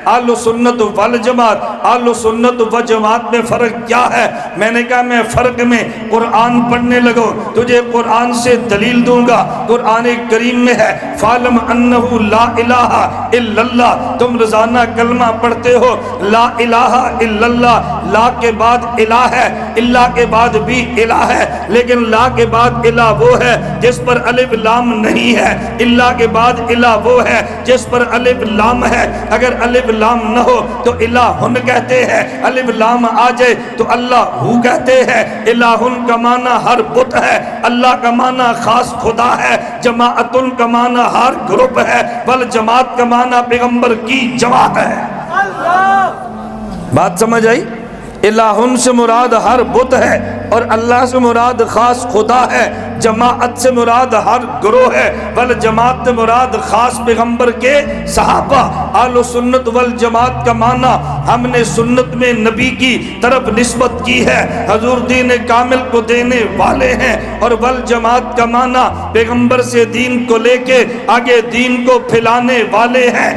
اہل سنت والجماعت، اہل سنت والجماعت میں فرق کیا ہے؟ میں نے کہا میں فرق میں قرآن پڑھنے لگو، تجھے قرآن سے دلیل دوں گا۔ قرآن کریم میں ہے فَعْلَمْ أَنَّهُ لَا إِلَٰهَ إِلَّا اللَّهُ، تم روزانہ کلمہ پڑھتے ہو لا الہ الا اللہ، لا کے بعد الہ ہے، اللہ کے بعد بھی الہ ہے، لیکن لا کے بعد الہ وہ ہے جس پر الف لام نہیں ہے، اللہ کے بعد الہ وہ ہے جس پر الف لام ہے۔ اگر الف لام نہ ہو تو الہن کہتے ہیں، الف لام آ جائے تو اللہ ہو کہتے ہیں۔ الہن کا معنی ہر بت ہے، اللہ کا معنی خاص خدا ہے، جماعتن کا معنی ہر گروپ ہے، والجماعت کا معنی پیغمبر کی جماعت ہے۔ بات سمجھ آئی؟ الہن سے مراد ہر بت ہے، اور اللہ سے مراد خاص خدا ہے، جماعت سے مراد ہر گروہ ہے، والجماعت سے مراد خاص پیغمبر کے صحابہ۔ اہل سنت والجماعت کا معنی ہم نے سنت میں نبی کی طرف نسبت کی ہے، حضور دین کامل کو دینے والے ہیں، اور والجماعت کا معنی پیغمبر سے دین کو لے کے آگے دین کو پھیلانے والے ہیں۔